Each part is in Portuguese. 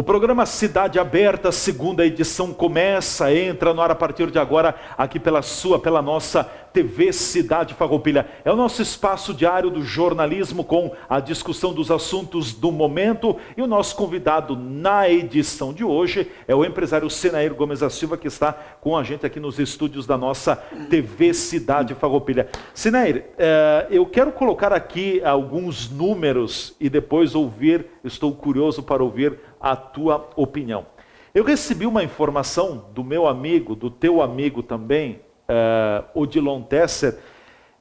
programa Cidade Aberta, segunda edição começa, entra no ar a partir de agora, aqui pela nossa TV Cidade Farroupilha. É o nosso espaço diário do jornalismo com a discussão dos assuntos do momento. E o nosso convidado na edição de hoje é o empresário Senair Gomes da Silva, que está com a gente aqui nos estúdios da nossa TV Cidade Farroupilha. Senair, eu quero colocar aqui alguns números e depois estou curioso para ouvir a tua opinião. Eu recebi uma informação do meu amigo, do teu amigo também, Odilon Tesser.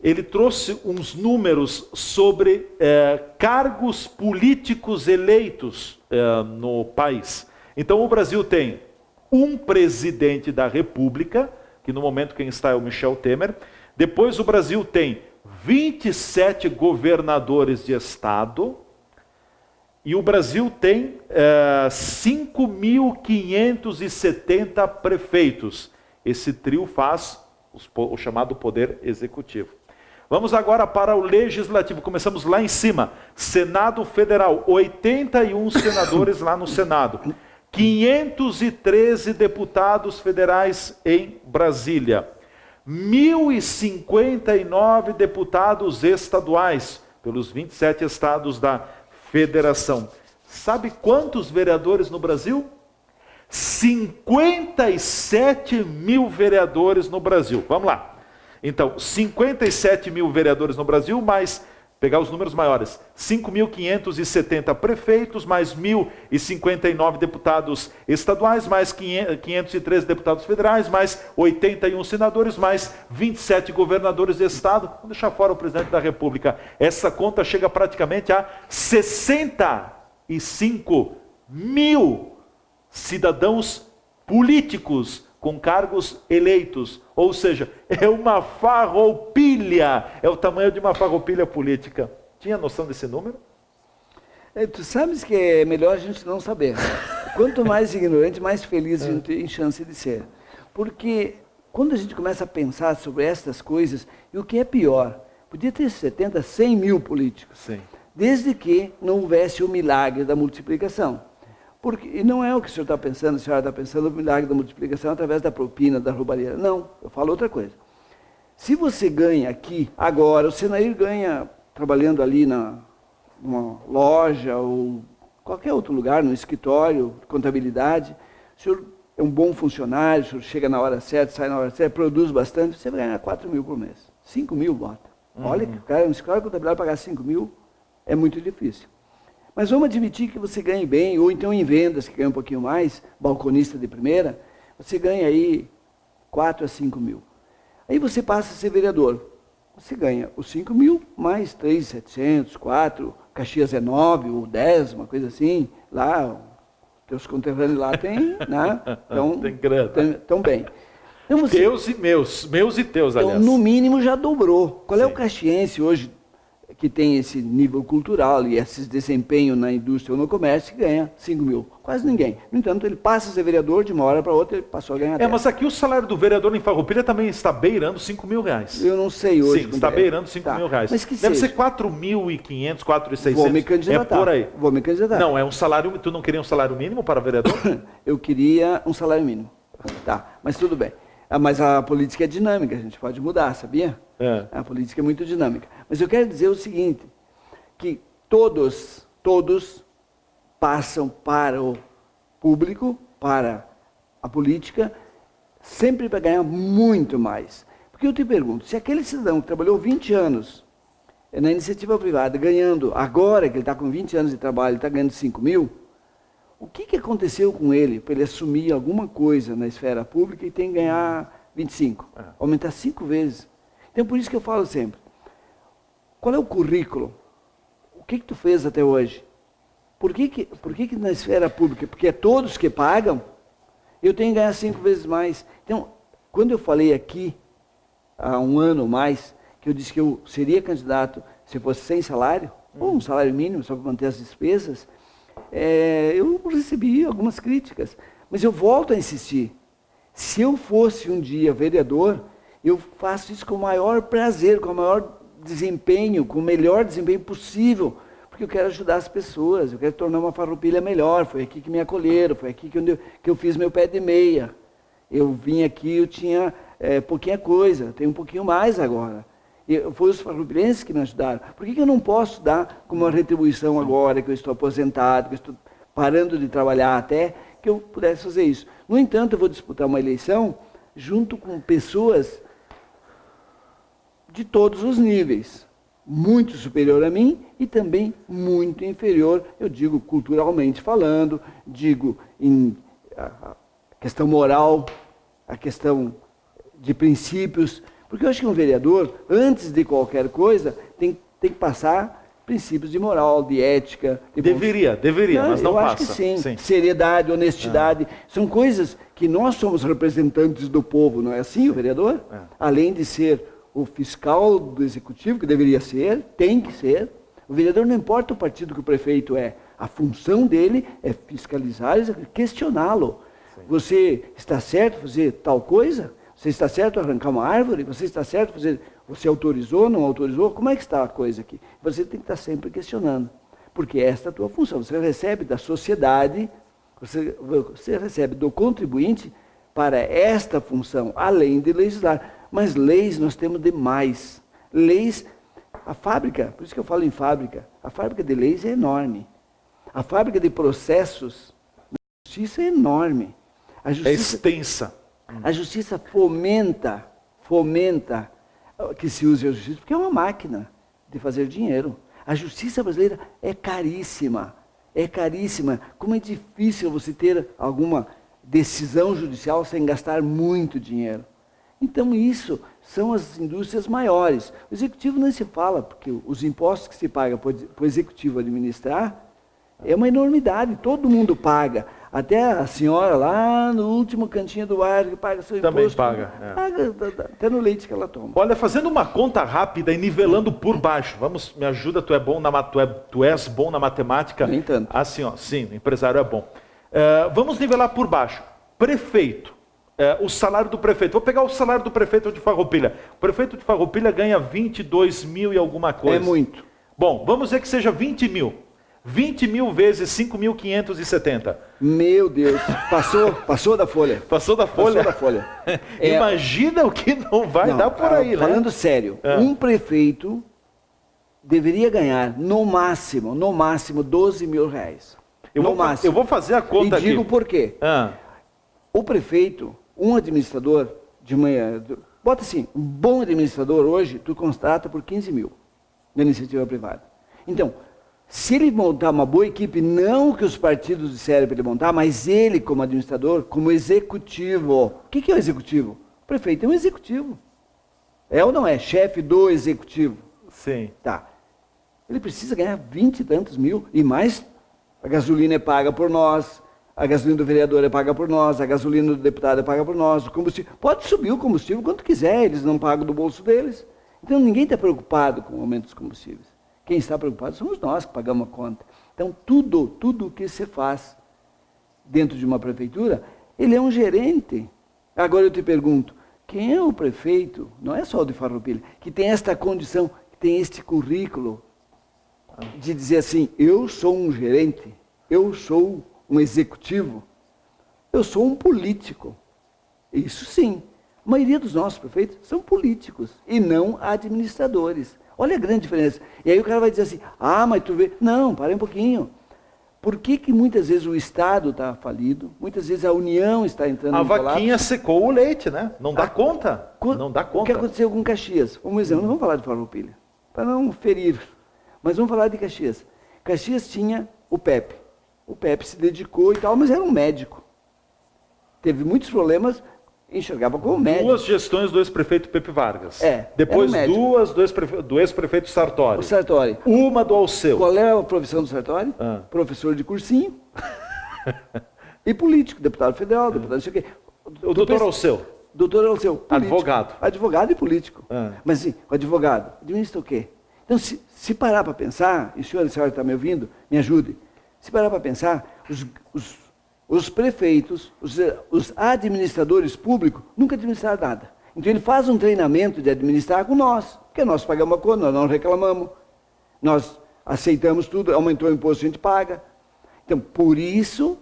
Ele trouxe uns números sobre cargos políticos eleitos no país. Então o Brasil tem um presidente da República, que no momento quem está é o Michel Temer. Depois o Brasil tem 27 governadores de estado. E o Brasil tem 5.570 prefeitos. Esse trio faz o chamado Poder Executivo. Vamos agora para o Legislativo. Começamos lá em cima. Senado Federal, 81 senadores lá no Senado. 513 deputados federais em Brasília. 1.059 deputados estaduais, pelos 27 estados da Federação. Sabe quantos vereadores no Brasil? 57 mil vereadores no Brasil. Vamos lá. Então, 57 mil vereadores no Brasil, mais, pegar os números maiores, 5.570 prefeitos, mais 1.059 deputados estaduais, mais 513 deputados federais, mais 81 senadores, mais 27 governadores de estado. Vamos deixar fora o presidente da República. Essa conta chega praticamente a 65 mil cidadãos políticos com cargos eleitos. Ou seja, é uma farroupilha, é o tamanho de uma farroupilha política. Tinha noção desse número? Tu sabes que é melhor a gente não saber. Quanto mais ignorante, mais feliz a gente tem chance de ser. Porque quando a gente começa a pensar sobre estas coisas, e o que é pior, podia ter 70, 100 mil políticos. Sim. Desde que não houvesse o milagre da multiplicação. Porque, e não é o que o senhor está pensando, a senhora está pensando, o milagre da multiplicação através da propina, da roubalheira. Não, eu falo outra coisa. Se você ganha aqui, agora, o Senair ganha trabalhando ali numa loja ou qualquer outro lugar, no escritório, contabilidade, o senhor é um bom funcionário, o senhor chega na hora certa, sai na hora certa, produz bastante, você vai ganhar 4 mil por mês. 5 mil, bota. Olha que o cara, no escritório de contabilidade, pagar 5 mil é muito difícil. Mas vamos admitir que você ganhe bem, ou então em vendas, que ganha um pouquinho mais, balconista de primeira, você ganha aí 4 a 5 mil. Aí você passa a ser vereador. Você ganha os 5 mil, mais 3.700, 4, Caxias é 9 ou 10, uma coisa assim. Lá, teus conterrâneos lá tem, né? Então, tem grana. Tão bem. Então você, teus e meus e teus, aliás. Então, no mínimo já dobrou. Qual é Sim. o caxiense hoje que tem esse nível cultural e esse desempenho na indústria ou no comércio, que ganha 5 mil? Quase ninguém. No entanto, ele passa a ser vereador, de uma hora para outra, ele passou a ganhar 10. Mas aqui o salário do vereador em Farroupilha também está beirando 5 mil reais. Eu não sei hoje. Sim, está beirando 5 mil reais. Mas que deve seja. ser 4.500, 4.600. Vou me candidatar. É por aí. Vou me candidatar. Não, é um salário... Tu não queria um salário mínimo para vereador? Eu queria um salário mínimo. Tá, mas tudo bem. Mas a política é dinâmica, a gente pode mudar, sabia? A política é muito dinâmica. Mas eu quero dizer o seguinte, que todos passam para o público, para a política, sempre para ganhar muito mais. Porque eu te pergunto, se aquele cidadão que trabalhou 20 anos na iniciativa privada, ganhando, agora que ele está com 20 anos de trabalho, ele está ganhando 5 mil, o que aconteceu com ele para ele assumir alguma coisa na esfera pública e tem que ganhar 25? Aumentar 5 vezes. Então, por isso que eu falo sempre, qual é o currículo? O que tu fez até hoje? Por que na esfera pública? Porque é todos que pagam, eu tenho que ganhar 5 vezes mais. Então, quando eu falei aqui, há um ano ou mais, que eu disse que eu seria candidato se fosse sem salário, ou um salário mínimo, só para manter as despesas, eu recebi algumas críticas. Mas eu volto a insistir. Se eu fosse um dia vereador, eu faço isso com o maior prazer, com o maior desempenho, com o melhor desempenho possível. porque eu quero ajudar as pessoas, eu quero tornar uma Farroupilha melhor. Foi aqui que me acolheram, foi aqui que eu fiz meu pé de meia. Eu vim aqui, eu tinha pouquinha coisa, tenho um pouquinho mais agora. Foi os farroupilenses que me ajudaram. Por que eu não posso dar como uma retribuição agora, que eu estou aposentado, que eu estou parando de trabalhar até, que eu pudesse fazer isso? No entanto, eu vou disputar uma eleição junto com pessoas de todos os níveis, muito superior a mim e também muito inferior, eu digo culturalmente falando, digo em a questão moral, a questão de princípios, porque eu acho que um vereador, antes de qualquer coisa, tem que passar princípios de moral, de ética. Deveria, mas não eu passa. Acho que sim. Seriedade, honestidade, são coisas que nós somos representantes do povo, não é assim o vereador? Além de ser o fiscal do executivo, que deveria ser, tem que ser. O vereador não importa o partido que o prefeito é, a função dele é fiscalizar e questioná-lo. Você está certo fazer tal coisa? Você está certo arrancar uma árvore? Você está certo fazer... Você autorizou, não autorizou? Como é que está a coisa aqui? Você tem que estar sempre questionando, porque esta é a tua função. Você recebe da sociedade, você recebe do contribuinte para esta função, além de legislar. Mas leis nós temos demais. Leis, a fábrica, por isso que eu falo em fábrica, a fábrica de leis é enorme. A fábrica de processos, a justiça é enorme. A justiça, é extensa. A justiça fomenta que se use a justiça, porque é uma máquina de fazer dinheiro. A justiça brasileira é caríssima. Como é difícil você ter alguma decisão judicial sem gastar muito dinheiro. Então isso são as indústrias maiores. O executivo nem se fala, porque os impostos que se paga para o executivo administrar é uma enormidade, todo mundo paga. Até a senhora lá no último cantinho do bairro que paga seu imposto. Também paga. Paga até no leite que ela toma. Olha, fazendo uma conta rápida e nivelando por baixo. Vamos, me ajuda, tu és bom na matemática. Nem tanto. Assim, ó, sim, o empresário é bom. Vamos nivelar por baixo. Prefeito. O salário do prefeito. Vou pegar o salário do prefeito de Farroupilha. O prefeito de Farroupilha ganha 22 mil e alguma coisa. É muito. Bom, vamos dizer que seja 20 mil. 20 mil vezes 5.570. Meu Deus, passou da folha. Passou da folha? Passou da folha. Imagina o que não vai dar por aí, né? Falando sério, um prefeito deveria ganhar, no máximo, 12 mil reais. Eu vou fazer a conta aqui. E digo por quê. O prefeito, um administrador de manhã, bota assim, um bom administrador hoje, tu contrata por 15 mil na iniciativa privada. Então, se ele montar uma boa equipe, não que os partidos disseram para ele montar, mas ele como administrador, como executivo. O que é o executivo? O prefeito é um executivo. É ou não é? Chefe do executivo. Sim. Tá. Ele precisa ganhar 20 e tantos mil e mais. A gasolina é paga por nós, a gasolina do vereador é paga por nós, a gasolina do deputado é paga por nós, o combustível. Pode subir o combustível quanto quiser, eles não pagam do bolso deles. Então ninguém está preocupado com o aumento dos combustíveis. Quem está preocupado somos nós que pagamos a conta. Então, tudo o que se faz dentro de uma prefeitura, ele é um gerente. Agora eu te pergunto, quem é o prefeito, não é só o de Farroupilha, que tem esta condição, que tem este currículo, de dizer assim, eu sou um gerente, eu sou um executivo, eu sou um político. Isso sim. A maioria dos nossos prefeitos são políticos e não administradores. Olha a grande diferença. E aí o cara vai dizer assim, mas tu vê... Não, para um pouquinho. Por que muitas vezes o Estado está falido? Muitas vezes a União está entrando no colapso. A vaquinha secou o leite, né? Não dá conta. Não dá conta. O que aconteceu com Caxias? Um exemplo, não vamos falar de Farroupilha, para não ferir. Mas vamos falar de Caxias. Caxias tinha o Pepe. O Pepe se dedicou e tal, mas era um médico. Teve muitos problemas... enxergava como médico. Duas gestões do ex-prefeito Pepe Vargas. Depois duas do ex-prefeito Sartori. O Sartori. Uma do Alceu. Qual é a profissão do Sartori? Professor de cursinho. E político, deputado federal, deputado não sei o quê. O doutor Alceu. Doutor Alceu, político. Advogado. Advogado e político. Mas sim, o advogado administra o quê? Então, se parar para pensar, e o senhor e a senhora está me ouvindo, me ajude. Se parar para pensar, os prefeitos, os administradores públicos, nunca administraram nada. Então ele faz um treinamento de administrar com nós, porque nós pagamos a conta, nós não reclamamos. aceitamos tudo, aumentou o imposto, a gente paga. Então, por isso,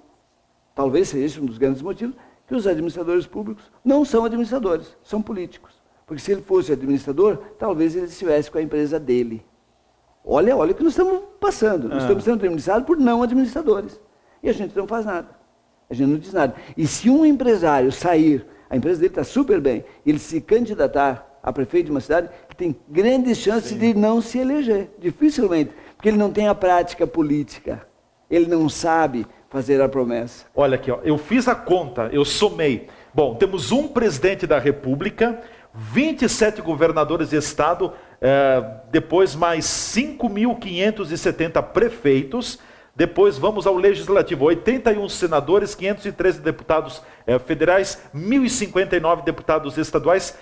talvez seja esse um dos grandes motivos, que os administradores públicos não são administradores, são políticos. Porque se ele fosse administrador, talvez ele estivesse com a empresa dele. Olha o que nós estamos passando. Nós estamos sendo administrados por não administradores. E a gente não faz nada. A gente não diz nada. E se um empresário sair, a empresa dele está super bem, ele se candidatar a prefeito de uma cidade, ele tem grandes chances de não se eleger. Dificilmente. Porque ele não tem a prática política. Ele não sabe fazer a promessa. Olha aqui, ó, eu fiz a conta, eu somei. Bom, temos um presidente da República, 27 governadores de estado, depois mais 5.570 prefeitos, depois vamos ao legislativo, 81 senadores, 513 deputados federais, 1.059 deputados estaduais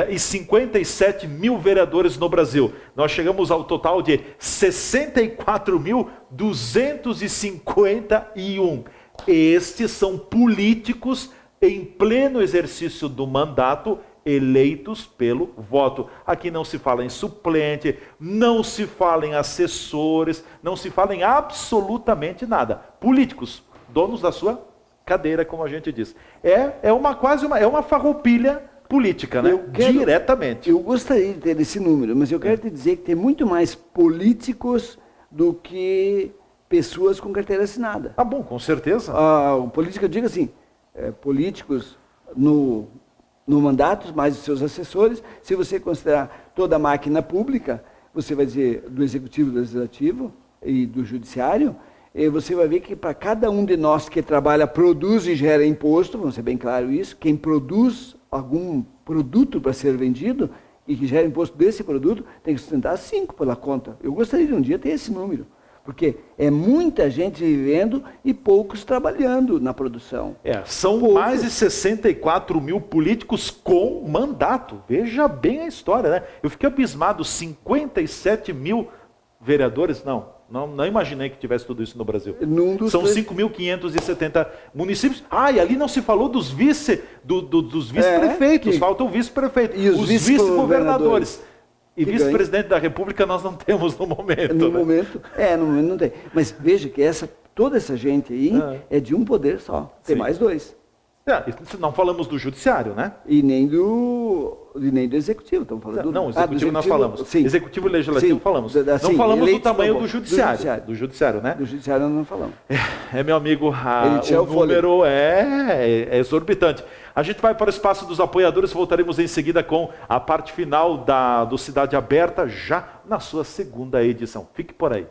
e 57 mil vereadores no Brasil. Nós chegamos ao total de 64.251. Estes são políticos em pleno exercício do mandato, eleitos pelo voto. Aqui não se fala em suplente, não se fala em assessores, não se fala em absolutamente nada. Políticos, donos da sua cadeira, como a gente diz. É uma farroupilha política, né? Diretamente. Eu gostaria de ter esse número, mas eu quero te dizer que tem muito mais políticos do que pessoas com carteira assinada. Ah, bom, com certeza. A política, diga assim, políticos no mandato, mais os seus assessores. Se você considerar toda a máquina pública, você vai dizer do executivo, do legislativo e do judiciário, e você vai ver que para cada um de nós que trabalha, produz e gera imposto, vamos ser bem claro isso, quem produz algum produto para ser vendido e que gera imposto desse produto, tem que sustentar 5 pela conta. Eu gostaria de um dia ter esse número. Porque é muita gente vivendo e poucos trabalhando na produção. São mais de 64 mil políticos com mandato. Veja bem a história, né? Eu fiquei abismado, 57 mil vereadores, não imaginei que tivesse tudo isso no Brasil. São 5.570 municípios. E ali não se falou dos vice-prefeitos, falta o vice-prefeito. E os vice-governadores. E vice-presidente da República nós não temos no momento. No momento não tem. Mas veja que toda essa gente aí é de um poder só. Tem mais 2. Não falamos do judiciário, né? E nem do executivo. Estamos falando do executivo nós falamos. Sim. Executivo e legislativo falamos. Não falamos do tamanho do judiciário. Do judiciário, né? Do judiciário não falamos. Meu amigo, o número é exorbitante. A gente vai para o espaço dos apoiadores, voltaremos em seguida com a parte final do Cidade Aberta, já na sua segunda edição. Fique por aí.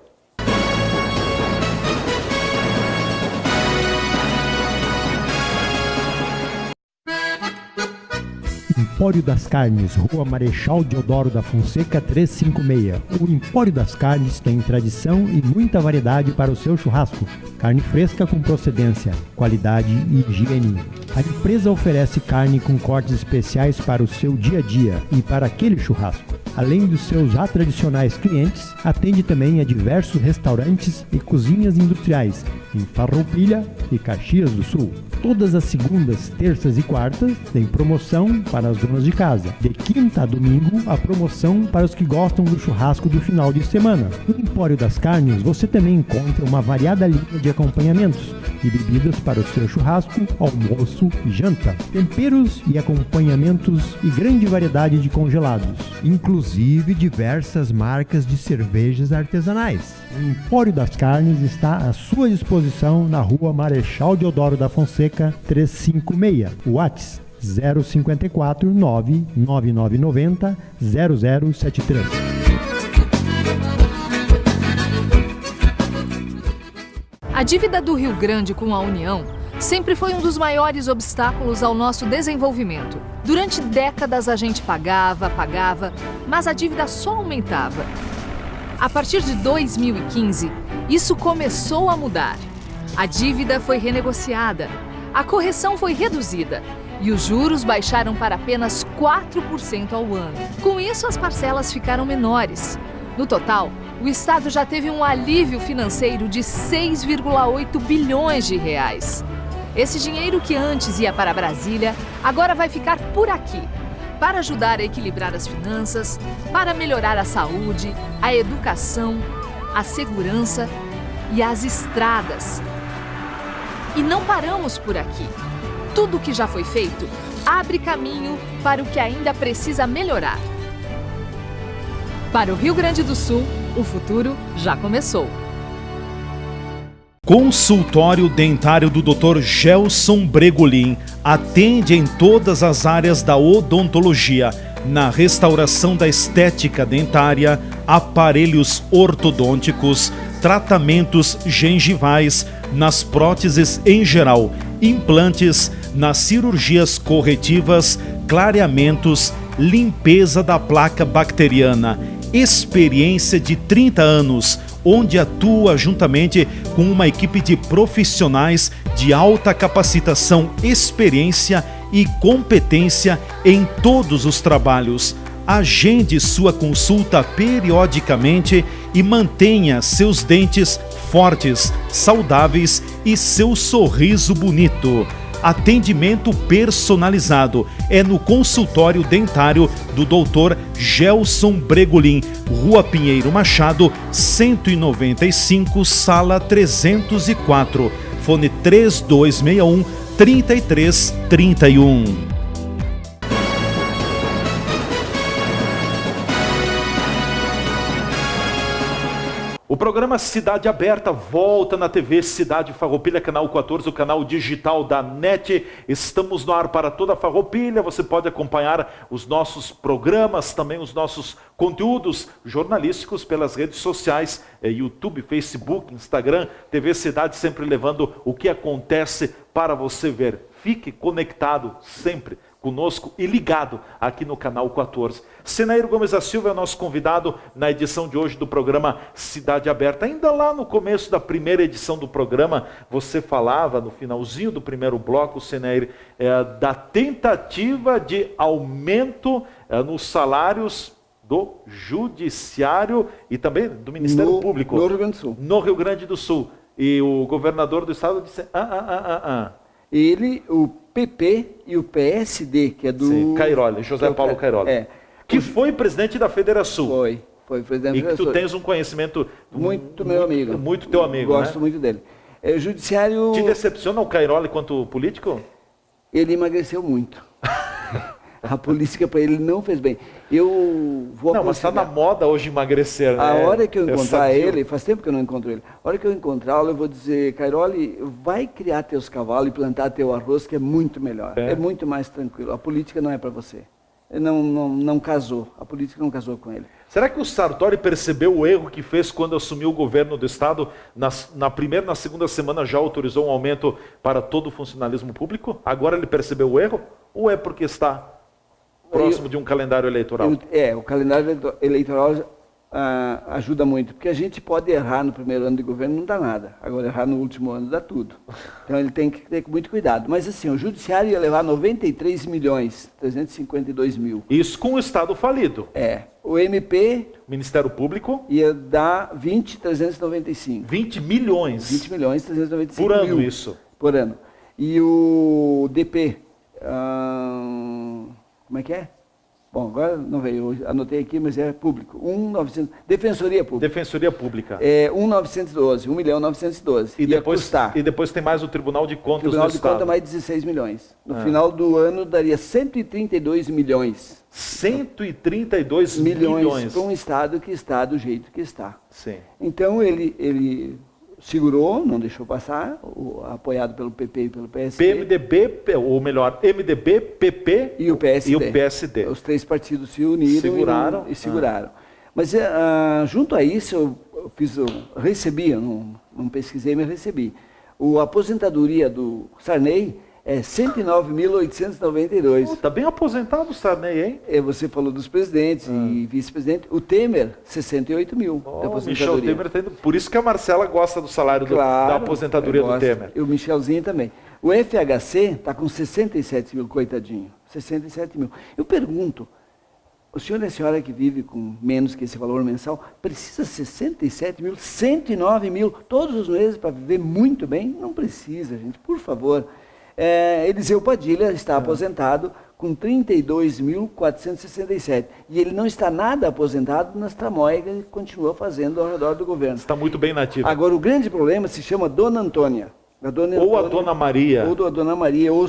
Empório das Carnes, Rua Marechal Deodoro da Fonseca 356. O Empório das Carnes tem tradição e muita variedade para o seu churrasco. Carne fresca com procedência, qualidade e higiene. A empresa oferece carne com cortes especiais para o seu dia a dia e para aquele churrasco. Além dos seus já tradicionais clientes, atende também a diversos restaurantes e cozinhas industriais em Farroupilha e Caxias do Sul. Todas as segundas, terças e quartas tem promoção para as donas de casa. De quinta a domingo, a promoção para os que gostam do churrasco do final de semana. No Empório das Carnes, você também encontra uma variada linha de acompanhamentos e bebidas para o seu churrasco, almoço e janta. Temperos e acompanhamentos e grande variedade de congelados, inclusive diversas marcas de cervejas artesanais. O Empório das Carnes está à sua disposição na Rua Marechal Deodoro da Fonseca 356. WhatsApp 054 99990 0073. A dívida do Rio Grande com a União sempre foi um dos maiores obstáculos ao nosso desenvolvimento. Durante décadas a gente pagava, mas a dívida só aumentava. A partir de 2015, isso começou a mudar. A dívida foi renegociada, a correção foi reduzida e os juros baixaram para apenas 4% ao ano. Com isso, as parcelas ficaram menores. No total, o Estado já teve um alívio financeiro de 6,8 bilhões de reais. Esse dinheiro que antes ia para Brasília, agora vai ficar por aqui, para ajudar a equilibrar as finanças, para melhorar a saúde, a educação, a segurança e as estradas. E não paramos por aqui. Tudo que já foi feito abre caminho para o que ainda precisa melhorar. Para o Rio Grande do Sul, o futuro já começou. Consultório dentário do Dr. Gelson Bregolin atende em todas as áreas da odontologia, na restauração da estética dentária, aparelhos ortodônticos, tratamentos gengivais, nas próteses em geral, implantes, nas cirurgias corretivas, clareamentos, limpeza da placa bacteriana. Experiência de 30 anos, onde atua juntamente com uma equipe de profissionais de alta capacitação, experiência e competência em todos os trabalhos. Agende sua consulta periodicamente e mantenha seus dentes fortes, saudáveis e seu sorriso bonito. Atendimento personalizado é no consultório dentário do Dr. Gelson Bregolin, Rua Pinheiro Machado, 195, sala 304, fone 3261-3331. O programa Cidade Aberta volta na TV Cidade Farroupilha, canal 14, o canal digital da NET. Estamos no ar para toda a Farroupilha. Você pode acompanhar os nossos programas, também os nossos conteúdos jornalísticos pelas redes sociais, YouTube, Facebook, Instagram, TV Cidade, sempre levando o que acontece para você ver. Fique conectado sempre conosco e ligado aqui no canal 14. Senair Gomes da Silva é o nosso convidado na edição de hoje do programa Cidade Aberta. Ainda lá no começo da primeira edição do programa, você falava, no finalzinho do primeiro bloco, Senair, da tentativa de aumento nos salários do Judiciário e também do Ministério Público. No Rio Grande do Sul. No Rio Grande do Sul. E o governador do estado disse, Ele, o PP e o PSD, que é do... Sim, Cairoli, José Paulo Cairoli. Que foi presidente da Federação. Foi presidente da Federação. E que tu tens um conhecimento... Muito meu amigo. Muito teu amigo, Gosto muito dele. O Judiciário... Te decepciona o Cairoli quanto político? Ele emagreceu muito. A política para ele não fez bem. Eu vou Não, mas está na moda hoje emagrecer, né? A hora que eu encontrar ele, faz tempo que eu não encontro ele, a hora que eu encontrá-lo, eu vou dizer, Cairoli, vai criar teus cavalos e plantar teu arroz, que é muito melhor. É muito mais tranquilo. A política não é para você. Não casou. A política não casou com ele. Será que o Sartori percebeu o erro que fez quando assumiu o governo do Estado? Na primeira e na segunda semana já autorizou um aumento para todo o funcionalismo público? Agora ele percebeu o erro? Ou é porque está próximo de um calendário eleitoral? O calendário eleitoral ajuda muito, porque a gente pode errar no primeiro ano de governo, não dá nada. Agora, errar no último ano dá tudo. Então, ele tem que ter muito cuidado. Mas, assim, o Judiciário ia levar 93.352.000. Isso com o Estado falido. O MP... Ministério Público... ia dar 20.395. 20 milhões. 20.395.000. Por ano, isso. Por ano. E o DP... como é que é? Bom, agora não veio, eu anotei aqui, mas é público. 1.900, Defensoria Pública. Defensoria Pública. 1.912, 1.912. E depois tem mais o Tribunal de Contas do Estado. Tribunal de Contas mais 16 milhões. No final do ano daria 132 milhões. 132 milhões. Para um Estado que está do jeito que está. Sim. Então ele segurou, não deixou passar, apoiado pelo PP e pelo PSD. MDB, PP e o PSD. Os três partidos se uniram seguraram. e seguraram. Mas junto a isso eu recebi, eu não pesquisei, mas recebi. A aposentadoria do Sarney é 109.892. Está bem aposentado o Sarney, hein? Você falou dos presidentes e vice-presidente. O Temer, 68 mil de aposentadoria. Michel Temer tá indo, por isso que a Marcela gosta do salário da aposentadoria do Temer. E o Michelzinho também. O FHC está com 67 mil, coitadinho. 67 mil. Eu pergunto, o senhor e a senhora que vive com menos que esse valor mensal, precisa 67 mil, 109 mil, todos os meses para viver muito bem? Não precisa, gente, por favor. Eliseu Padilha está aposentado com 32.467. E ele não está nada aposentado nas tramóias que ele continua fazendo ao redor do governo. Está muito bem nativa. Agora, o grande problema se chama Dona Antônia. Ou a Dona Maria. Ou a Dona Maria, ou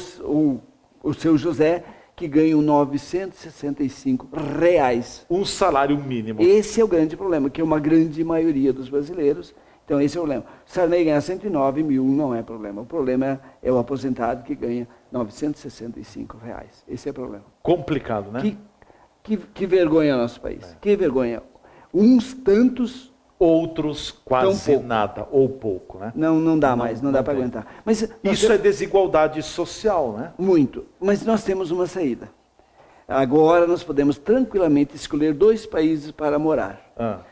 o seu José, que ganham R$965. Um salário mínimo. Esse é o grande problema, que é uma grande maioria dos brasileiros. Então, esse é o problema. O Sarney ganhar 109 mil não é problema. O problema é o aposentado que ganha R$965. Esse é o problema. Complicado, né? Que vergonha nosso país. Que vergonha. Uns tantos... Outros quase nada, ou pouco, né? Não dá mais, não dá para aguentar. Mas isso é desigualdade social, né? Muito. Mas nós temos uma saída. Agora nós podemos tranquilamente escolher 2 países para morar.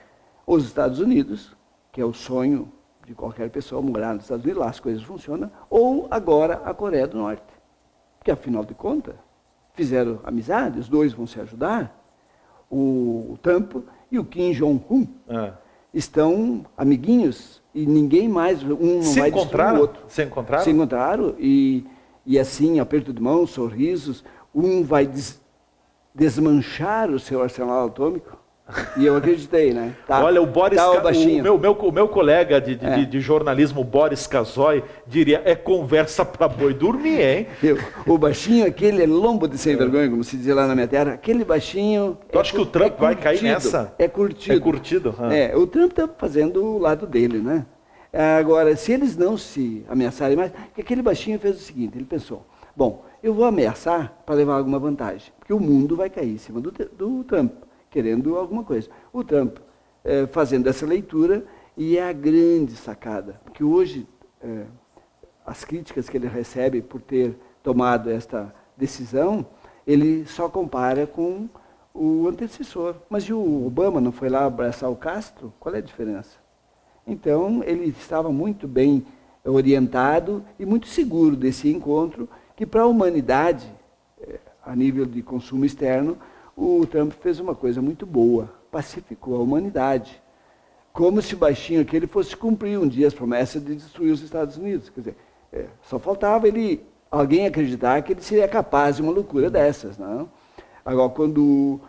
Os Estados Unidos, que é o sonho de qualquer pessoa morar nos Estados Unidos, lá as coisas funcionam, ou agora a Coreia do Norte. Porque afinal de contas, fizeram amizade, os 2 vão se ajudar. O Trump e o Kim Jong-un. Estão amiguinhos e ninguém mais, um não vai destruir o outro. Se encontraram? Se encontraram e assim, aperto de mão, sorrisos, um vai desmanchar o seu arsenal atômico. E eu acreditei, né? Olha, o Boris, o meu colega de jornalismo, Boris Casoy, diria, é conversa para boi dormir, hein? O baixinho, aquele é lombo de sem vergonha, como se dizia lá na minha terra, aquele baixinho... Tu acha que o Trump vai cair nessa? É curtido. É curtido? O Trump está fazendo o lado dele, né? Agora, se eles não se ameaçarem mais, porque aquele baixinho fez o seguinte, ele pensou, bom, eu vou ameaçar para levar alguma vantagem, porque o mundo vai cair em cima do Trump, querendo alguma coisa. O Trump fazendo essa leitura, e é a grande sacada, porque hoje as críticas que ele recebe por ter tomado esta decisão, ele só compara com o antecessor. Mas e o Obama não foi lá abraçar o Castro? Qual é a diferença? Então, ele estava muito bem orientado e muito seguro desse encontro, que para a humanidade, a nível de consumo externo, o Trump fez uma coisa muito boa, pacificou a humanidade. Como se o baixinho aquele fosse cumprir um dia as promessas de destruir os Estados Unidos. Quer dizer, só faltava alguém acreditar que ele seria capaz de uma loucura dessas. Não? Agora, quando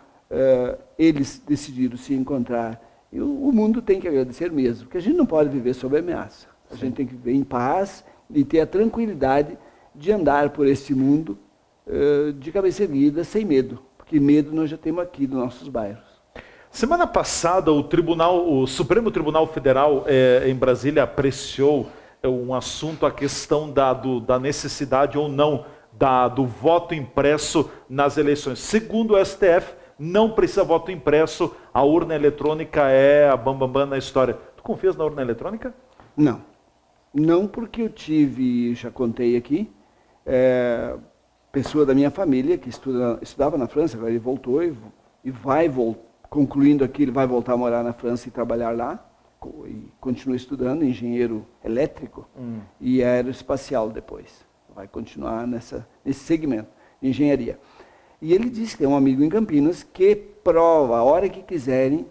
eles decidiram se encontrar, o mundo tem que agradecer mesmo, porque a gente não pode viver sob ameaça. A gente tem que viver em paz e ter a tranquilidade de andar por esse mundo de cabeça erguida, sem medo. Porque medo nós já temos aqui nos nossos bairros. Semana passada, o Supremo Tribunal Federal em Brasília apreciou um assunto, a questão da necessidade ou não do voto impresso nas eleições. Segundo o STF, não precisa voto impresso, a urna eletrônica é a bambambam na história. Tu confias na urna eletrônica? Não. Não, porque eu já contei aqui, pessoa da minha família que estudava na França, agora ele voltou e vai concluindo aqui, ele vai voltar a morar na França e trabalhar lá, e continua estudando, engenheiro elétrico e aeroespacial depois. Vai continuar nesse segmento de engenharia. E ele disse que tem um amigo em Campinas que prova, a hora que quiserem,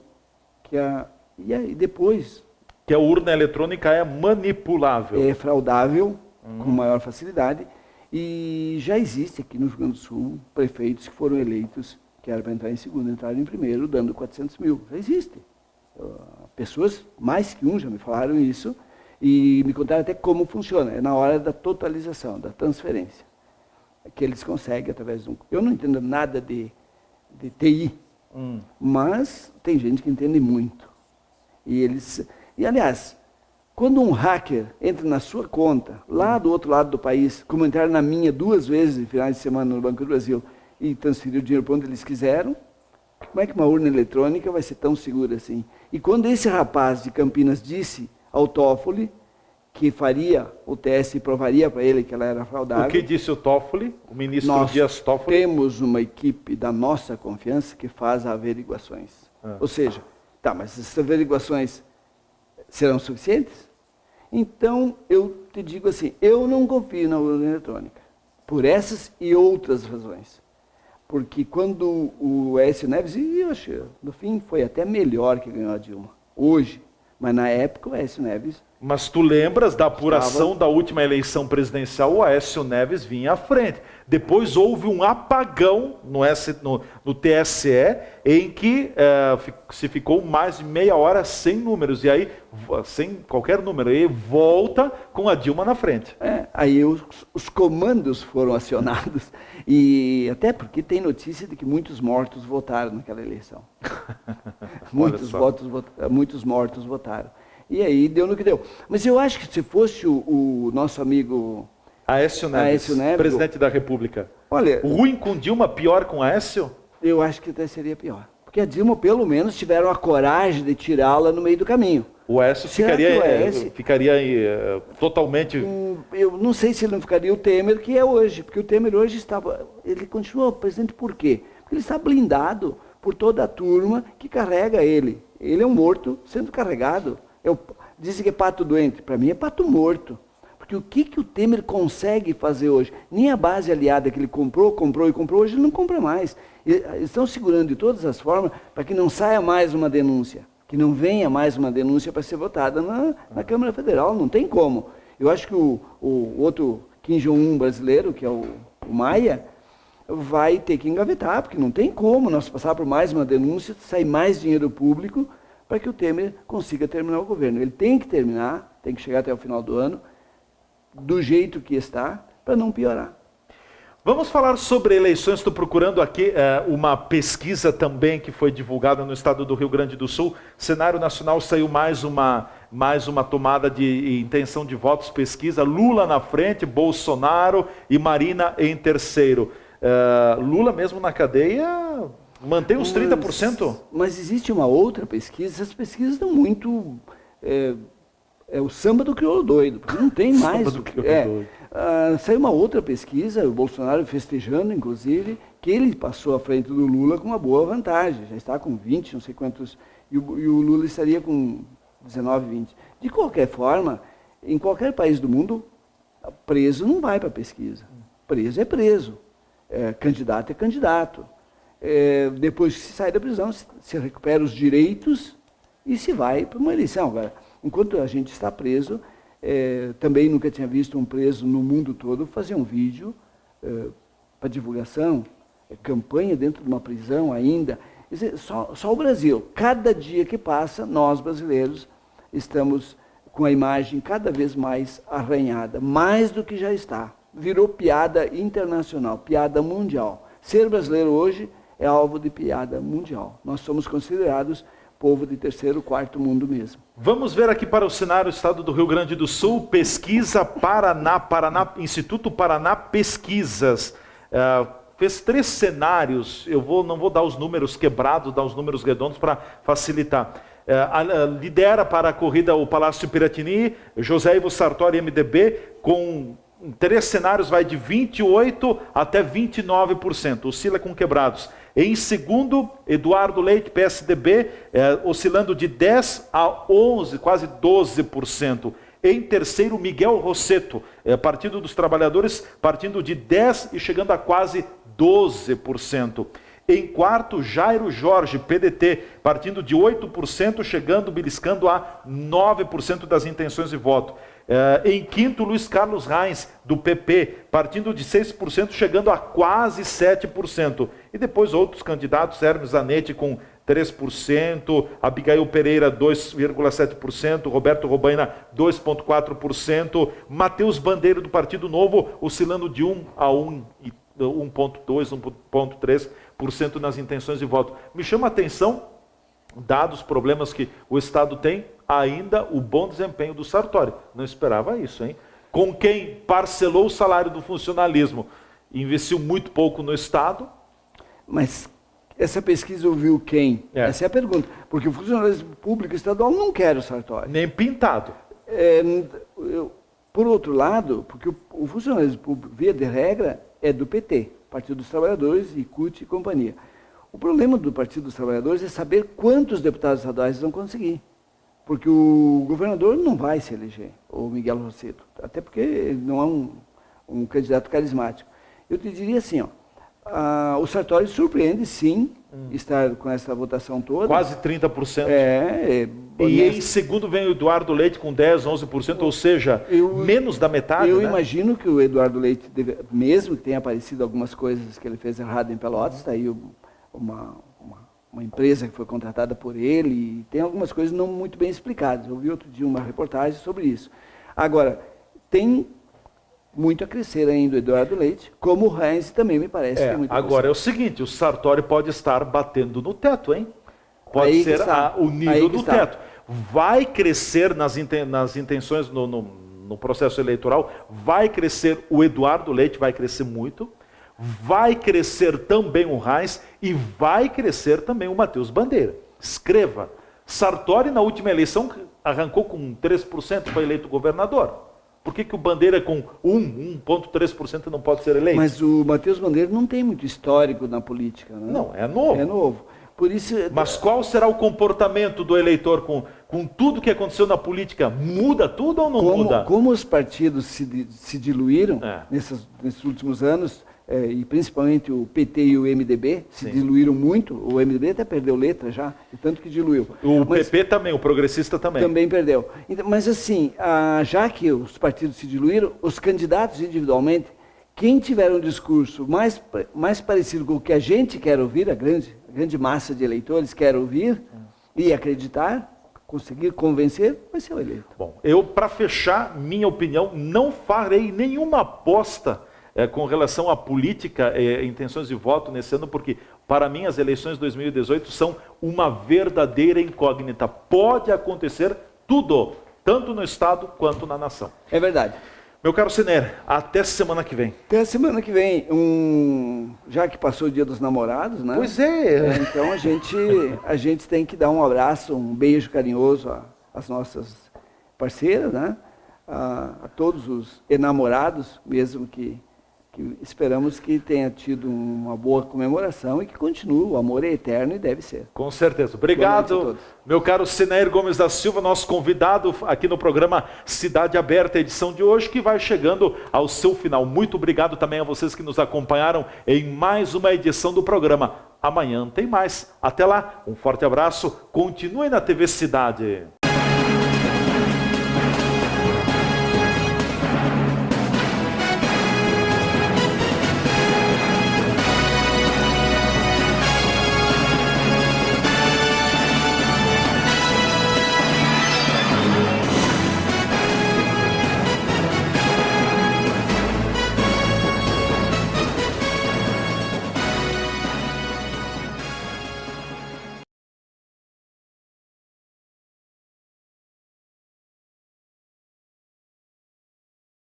e aí depois... Que a urna eletrônica é manipulável. É fraudável, com maior facilidade. E já existe aqui no Rio Grande do Sul prefeitos que foram eleitos, que era para entrar em segundo, entraram em primeiro, dando 400 mil. Já existe. Pessoas, mais que um, já me falaram isso, e me contaram até como funciona. É na hora da totalização, da transferência, que eles conseguem através de um... Eu não entendo nada de TI, mas tem gente que entende muito. E aliás, quando um hacker entra na sua conta, lá do outro lado do país, como entraram na minha 2 vezes em finais de semana no Banco do Brasil, e transferiu o dinheiro para onde eles quiseram, como é que uma urna eletrônica vai ser tão segura assim? E quando esse rapaz de Campinas disse ao Toffoli que faria o teste e provaria para ele que ela era fraudável... O que disse o Toffoli, o ministro Dias Toffoli? Temos uma equipe da nossa confiança que faz averiguações. Ou seja, mas essas averiguações serão suficientes? Então, eu te digo assim, eu não confio na urna eletrônica, por essas e outras razões. Porque quando o Aécio Neves, e eu acho, no fim, foi até melhor que ganhou a Dilma. Hoje, Mas na época o Aécio Neves... Mas tu lembras da apuração da última eleição presidencial, o Aécio Neves vinha à frente. Depois houve um apagão no TSE, em que se ficou mais de meia hora sem números, e aí, sem qualquer número, e volta com a Dilma na frente. Aí os comandos foram acionados, e até porque tem notícia de que muitos mortos votaram naquela eleição. Muitos mortos votaram. E aí deu no que deu. Mas eu acho que se fosse o nosso amigo Aécio Neves, presidente da República. Olha, ruim com Dilma, pior com Aécio? Eu acho que até seria pior. Porque a Dilma, pelo menos, tiveram a coragem de tirá-la no meio do caminho. O Aécio ficaria totalmente... Eu não sei se ele não ficaria o Temer, que é hoje. Porque o Temer hoje ele continua presidente por quê? Porque ele está blindado por toda a turma que carrega ele. Ele é um morto sendo carregado. Dizem que é pato doente. Para mim é pato morto. Porque o que o Temer consegue fazer hoje? Nem a base aliada que ele comprou, hoje ele não compra mais. Eles estão segurando de todas as formas para que não saia mais uma denúncia. Que não venha mais uma denúncia para ser votada na Câmara Federal. Não tem como. Eu acho que o outro Kim Jong-un brasileiro, que é o Maia, vai ter que engavetar, porque não tem como nós passar por mais uma denúncia, sair mais dinheiro público para que o Temer consiga terminar o governo. Ele tem que terminar, tem que chegar até o final do ano, do jeito que está, para não piorar. Vamos falar sobre eleições. Estou procurando aqui uma pesquisa também que foi divulgada no estado do Rio Grande do Sul. Cenário nacional, saiu mais uma tomada de intenção de votos, pesquisa. Lula na frente, Bolsonaro e Marina em terceiro. Lula mesmo na cadeia mantém uns 30%. Mas existe uma outra pesquisa, essas pesquisas estão muito... É o samba do crioulo doido, porque não tem mais... Samba do crioulo doido. Saiu uma outra pesquisa, o Bolsonaro festejando, inclusive, que ele passou à frente do Lula com uma boa vantagem, já está com 20, não sei quantos, e o Lula estaria com 19, 20. De qualquer forma, em qualquer país do mundo, preso não vai para a pesquisa. Preso é preso. Candidato é candidato. Depois que se sai da prisão, se recupera os direitos e se vai para uma eleição. Agora, enquanto a gente está preso, também nunca tinha visto um preso no mundo todo fazer um vídeo para divulgação, campanha dentro de uma prisão ainda. Quer dizer, só o Brasil. Cada dia que passa, nós brasileiros estamos com a imagem cada vez mais arranhada, mais do que já está. Virou piada internacional, piada mundial. Ser brasileiro hoje é alvo de piada mundial. Nós somos considerados povo de terceiro, quarto mundo mesmo. Vamos ver aqui para o cenário, estado do Rio Grande do Sul, pesquisa Paraná, Instituto Paraná Pesquisas. Fez 3 cenários, não vou dar os números quebrados, dar os números redondos para facilitar. Lidera para a corrida o Palácio Piratini, José Ivo Sartori, MDB, com 3 cenários, vai de 28% até 29%, oscila com quebrados. Em segundo, Eduardo Leite, PSDB, oscilando de 10% a 11%, quase 12%. Em terceiro, Miguel Rosseto, Partido dos Trabalhadores, partindo de 10% e chegando a quase 12%. Em quarto, Jairo Jorge, PDT, partindo de 8%, beliscando a 9% das intenções de voto. Em quinto, Luiz Carlos Reins, do PP, partindo de 6%, chegando a quase 7%. E depois outros candidatos, Hermes Zanetti com 3%, Abigail Pereira 2,7%, Roberto Robaina 2,4%, Matheus Bandeira do Partido Novo oscilando de 1 a 1,2%, 1,3% nas intenções de voto. Me chama a atenção, dados os problemas que o Estado tem, ainda o bom desempenho do Sartori. Não esperava isso, hein? Com quem parcelou o salário do funcionalismo, investiu muito pouco no Estado. Mas essa pesquisa ouviu quem? Essa é a pergunta. Porque o funcionalismo público estadual não quer o Sartori. Nem pintado. Por outro lado, porque o funcionalismo público, via de regra, é do PT, Partido dos Trabalhadores, CUT e companhia. O problema do Partido dos Trabalhadores é saber quantos deputados estaduais vão conseguir. Porque o governador não vai se eleger, o Miguel Rosseto, até porque ele não é um candidato carismático. Eu te diria assim, o Sartori surpreende, sim, estar com essa votação toda. Quase 30%. E em segundo vem o Eduardo Leite com 10, 11%, ou seja, menos da metade. Eu né? imagino que o Eduardo Leite, mesmo que tenha aparecido algumas coisas que ele fez errado em Pelotas, está aí uma empresa que foi contratada por ele, e tem algumas coisas não muito bem explicadas. Eu vi outro dia uma reportagem sobre isso. Agora, tem muito a crescer ainda o Eduardo Leite, como o Heinz também me parece que tem muito a crescer. Agora é o seguinte, o Sartori pode estar batendo no teto, hein? Pode Aí ser o nível do está. teto. Vai crescer nas intenções no processo eleitoral, vai crescer o Eduardo Leite, vai crescer muito, vai crescer também o Heinz e vai crescer também o Matheus Bandeira. Escreva, Sartori na última eleição arrancou com 3%, foi eleito governador. Por que o Bandeira com 1,3% não pode ser eleito? Mas o Matheus Bandeira não tem muito histórico na política, né? Não, é novo. É novo. Por isso, mas qual será o comportamento do eleitor com tudo que aconteceu na política? Muda tudo ou não muda? Como os partidos se diluíram nesses últimos anos, e principalmente o PT e o MDB se diluíram muito, o MDB até perdeu letra já, de tanto que diluiu. Mas PP também, o progressista também. Também perdeu. Então, mas assim, já que os partidos se diluíram, os candidatos individualmente, quem tiver um discurso mais parecido com o que a gente quer ouvir, a grande massa de eleitores quer ouvir e acreditar, conseguir convencer, vai ser o eleito. Bom, eu, para fechar, minha opinião, não farei nenhuma aposta com relação à política, intenções de voto nesse ano, porque, para mim, as eleições de 2018 são uma verdadeira incógnita. Pode acontecer tudo, tanto no Estado quanto na nação. É verdade. Meu caro Siner, até semana que vem. Até semana que vem, já que passou o Dia dos Namorados, né? Pois é. Então a gente tem que dar um abraço, um beijo carinhoso às nossas parceiras, né? A todos os enamorados, mesmo que esperamos que tenha tido uma boa comemoração e que continue. O amor é eterno e deve ser. Com certeza. Obrigado, meu caro Siner Gomes da Silva, nosso convidado aqui no programa Cidade Aberta, edição de hoje, que vai chegando ao seu final. Muito obrigado também a vocês que nos acompanharam em mais uma edição do programa. Amanhã tem mais. Até lá, um forte abraço. Continue na TV Cidade.